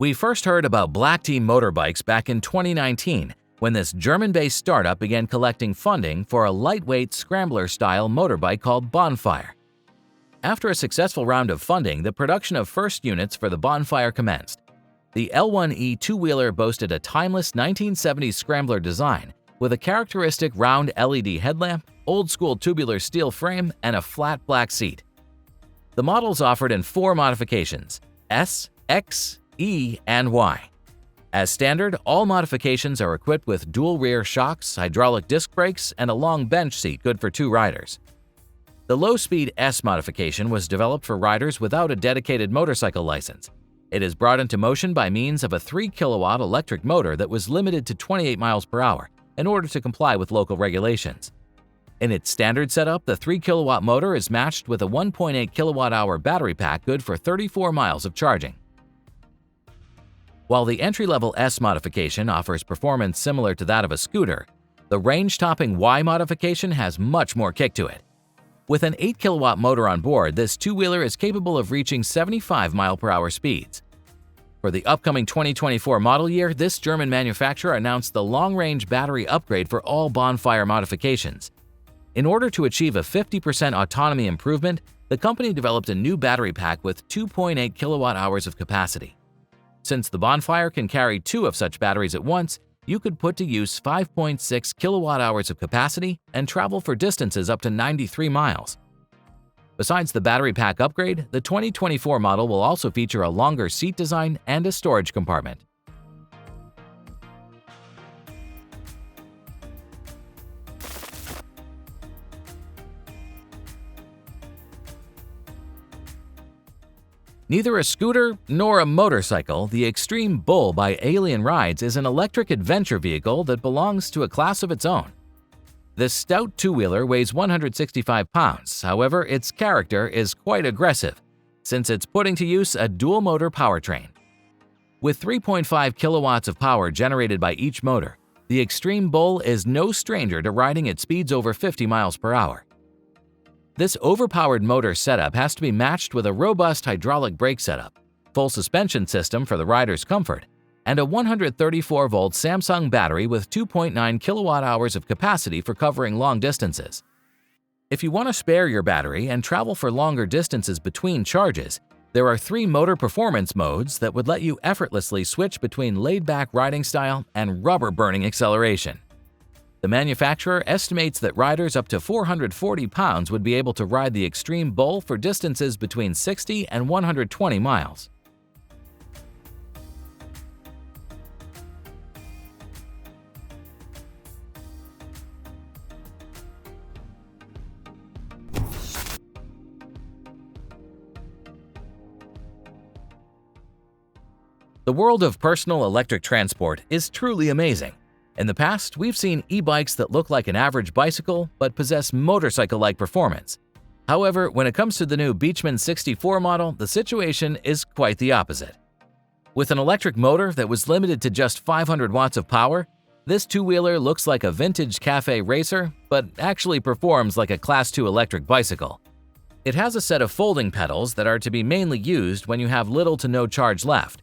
We first heard about Blacktea Motorbikes back in 2019 when this German-based startup began collecting funding for a lightweight scrambler-style motorbike called Bonfire. After a successful round of funding, the production of first units for the Bonfire commenced. The L1E two-wheeler boasted a timeless 1970s scrambler design with a characteristic round LED headlamp, old-school tubular steel frame, and a flat black seat. The models offered in 4 modifications: S, X, E, and Y. As standard, all modifications are equipped with dual rear shocks, hydraulic disc brakes, and a long bench seat good for 2 riders. The low-speed S modification was developed for riders without a dedicated motorcycle license. It is brought into motion by means of a 3-kilowatt electric motor that was limited to 28 miles per hour in order to comply with local regulations. In its standard setup, the 3-kilowatt motor is matched with a 1.8 kilowatt-hour battery pack good for 34 miles of charging. While the entry-level S modification offers performance similar to that of a scooter, the range-topping Y modification has much more kick to it. With an 8-kilowatt motor on board, this two-wheeler is capable of reaching 75 mile-per-hour speeds. For the upcoming 2024 model year, this German manufacturer announced the long-range battery upgrade for all Bonfire modifications. In order to achieve a 50% autonomy improvement, the company developed a new battery pack with 2.8 kilowatt-hours of capacity. Since the Bonfire can carry 2 of such batteries at once, you could put to use 5.6 kilowatt-hours of capacity and travel for distances up to 93 miles. Besides the battery pack upgrade, the 2024 model will also feature a longer seat design and a storage compartment. Neither a scooter nor a motorcycle, the Extreme Bull by Alien Rides is an electric adventure vehicle that belongs to a class of its own. This stout two-wheeler weighs 165 pounds, however, its character is quite aggressive, since it's putting to use a dual-motor powertrain. With 3.5 kilowatts of power generated by each motor, the Extreme Bull is no stranger to riding at speeds over 50 miles per hour. This overpowered motor setup has to be matched with a robust hydraulic brake setup, full suspension system for the rider's comfort, and a 134-volt Samsung battery with 2.9 kilowatt-hours of capacity for covering long distances. If you want to spare your battery and travel for longer distances between charges, there are 3 motor performance modes that would let you effortlessly switch between laid-back riding style and rubber-burning acceleration. The manufacturer estimates that riders up to 440 pounds would be able to ride the Extreme Bull for distances between 60 and 120 miles. The world of personal electric transport is truly amazing. In the past, we've seen e-bikes that look like an average bicycle but possess motorcycle-like performance. However, when it comes to the new Beachman 64 model, the situation is quite the opposite. With an electric motor that was limited to just 500 watts of power, this two-wheeler looks like a vintage cafe racer, but actually performs like a Class 2 electric bicycle. It has a set of folding pedals that are to be mainly used when you have little to no charge left.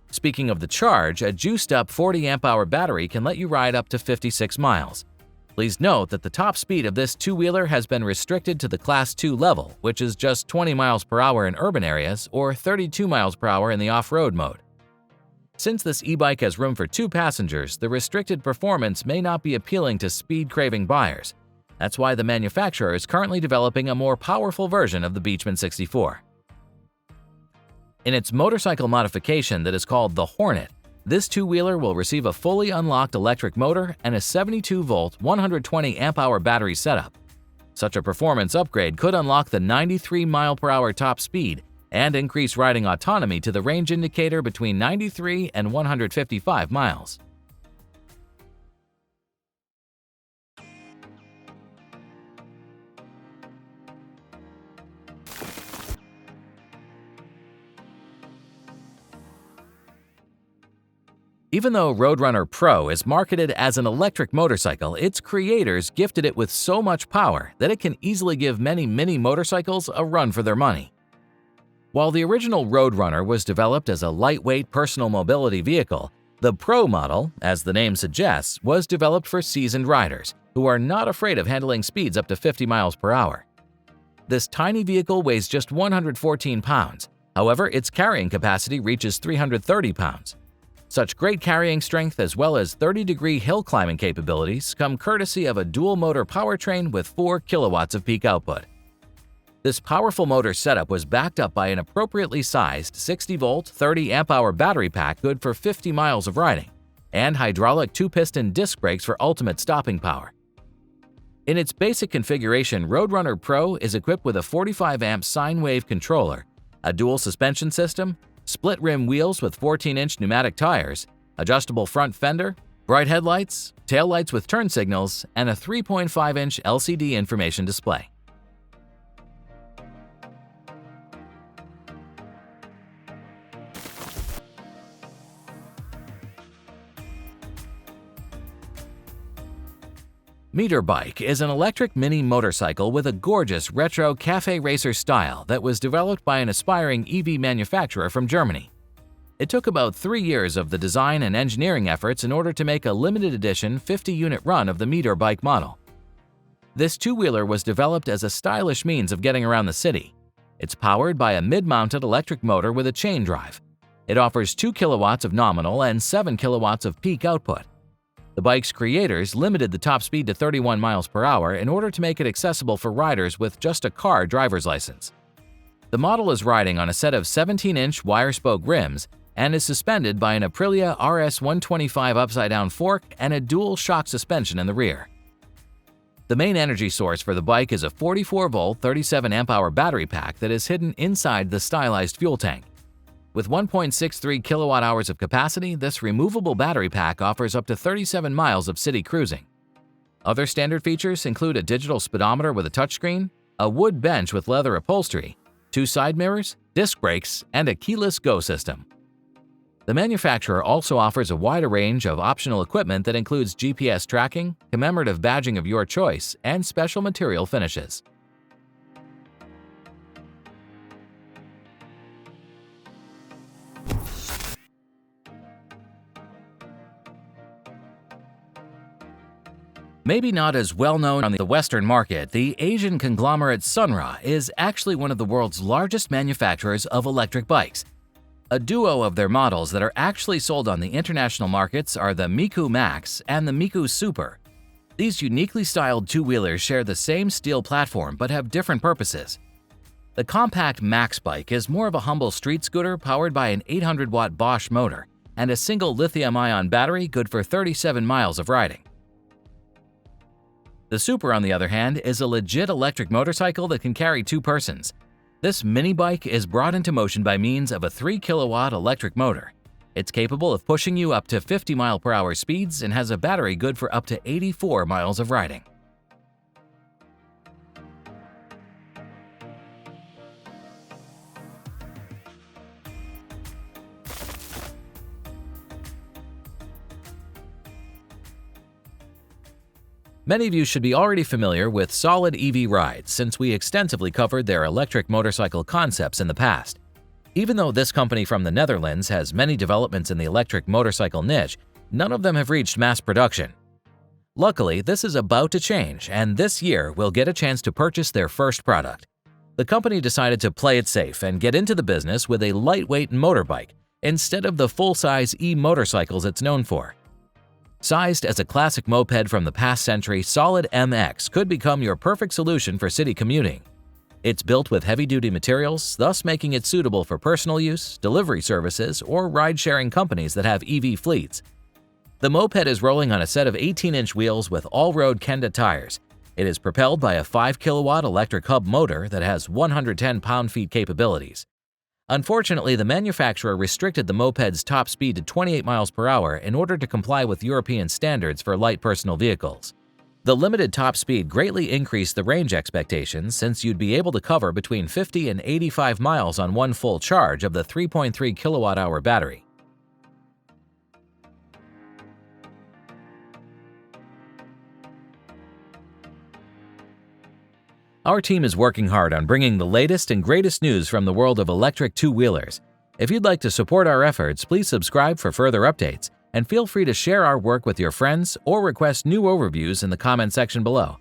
Speaking of the charge, a juiced-up 40 amp-hour battery can let you ride up to 56 miles. Please note that the top speed of this two-wheeler has been restricted to the Class 2 level, which is just 20 miles per hour in urban areas or 32 miles per hour in the off-road mode. Since this e-bike has room for 2 passengers, the restricted performance may not be appealing to speed-craving buyers. That's why the manufacturer is currently developing a more powerful version of the Beachman 64. In its motorcycle modification that is called the Hornet, this two-wheeler will receive a fully unlocked electric motor and a 72-volt, 120 amp-hour battery setup. Such a performance upgrade could unlock the 93 mile-per-hour top speed and increase riding autonomy to the range indicator between 93 and 155 miles. Even though RoadRunner Pro is marketed as an electric motorcycle, its creators gifted it with so much power that it can easily give many mini motorcycles a run for their money. While the original RoadRunner was developed as a lightweight personal mobility vehicle, the Pro model, as the name suggests, was developed for seasoned riders who are not afraid of handling speeds up to 50 miles per hour. This tiny vehicle weighs just 114 pounds. However, its carrying capacity reaches 330 pounds. Such great carrying strength as well as 30-degree hill climbing capabilities come courtesy of a dual-motor powertrain with 4 kilowatts of peak output. This powerful motor setup was backed up by an appropriately sized 60-volt, 30-amp-hour battery pack good for 50 miles of riding, and hydraulic 2-piston disc brakes for ultimate stopping power. In its basic configuration, RoadRunner Pro is equipped with a 45-amp sine wave controller, a dual suspension system, split-rim wheels with 14-inch pneumatic tires, adjustable front fender, bright headlights, taillights with turn signals, and a 3.5-inch LCD information display. Metorbike is an electric mini motorcycle with a gorgeous retro cafe racer style that was developed by an aspiring EV manufacturer from Germany. It took about 3 years of the design and engineering efforts in order to make a limited edition 50-unit run of the Metorbike model. This two-wheeler was developed as a stylish means of getting around the city. It's powered by a mid-mounted electric motor with a chain drive. It offers 2 kilowatts of nominal and 7 kilowatts of peak output. The bike's creators limited the top speed to 31 miles per hour in order to make it accessible for riders with just a car driver's license. The model is riding on a set of 17-inch wire-spoke rims and is suspended by an Aprilia RS-125 upside-down fork and a dual shock suspension in the rear. The main energy source for the bike is a 44-volt, 37-amp-hour battery pack that is hidden inside the stylized fuel tank. With 1.63 kilowatt-hours of capacity, this removable battery pack offers up to 37 miles of city cruising. Other standard features include a digital speedometer with a touchscreen, a wood bench with leather upholstery, 2 side mirrors, disc brakes, and a keyless go system. The manufacturer also offers a wide range of optional equipment that includes GPS tracking, commemorative badging of your choice, and special material finishes. Maybe not as well known on the Western market, the Asian conglomerate Sunra is actually one of the world's largest manufacturers of electric bikes. A duo of their models that are actually sold on the international markets are the Miku Max and the Miku Super. These uniquely styled two-wheelers share the same steel platform but have different purposes. The compact Max bike is more of a humble street scooter powered by an 800-watt Bosch motor and a single lithium-ion battery good for 37 miles of riding. The Super, on the other hand, is a legit electric motorcycle that can carry 2 persons. This mini bike is brought into motion by means of a 3-kilowatt electric motor. It's capable of pushing you up to 50 mile-per-hour speeds and has a battery good for up to 84 miles of riding. Many of you should be already familiar with Solid EV Rides since we extensively covered their electric motorcycle concepts in the past. Even though this company from the Netherlands has many developments in the electric motorcycle niche, none of them have reached mass production. Luckily, this is about to change, and this year we'll get a chance to purchase their first product. The company decided to play it safe and get into the business with a lightweight motorbike instead of the full-size e-motorcycles it's known for. Sized as a classic moped from the past century, Solid MX could become your perfect solution for city commuting. It's built with heavy-duty materials, thus making it suitable for personal use, delivery services, or ride-sharing companies that have EV fleets. The moped is rolling on a set of 18-inch wheels with all-road Kenda tires. It is propelled by a 5-kilowatt electric hub motor that has 110 pound-feet capabilities. Unfortunately, the manufacturer restricted the moped's top speed to 28 miles per hour in order to comply with European standards for light personal vehicles. The limited top speed greatly increased the range expectations since you'd be able to cover between 50 and 85 miles on one full charge of the 3.3 kilowatt-hour battery. Our team is working hard on bringing the latest and greatest news from the world of electric two-wheelers. If you'd like to support our efforts, please subscribe for further updates, and feel free to share our work with your friends or request new overviews in the comment section below.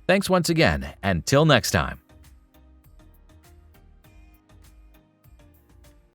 Thanks once again, and till next time.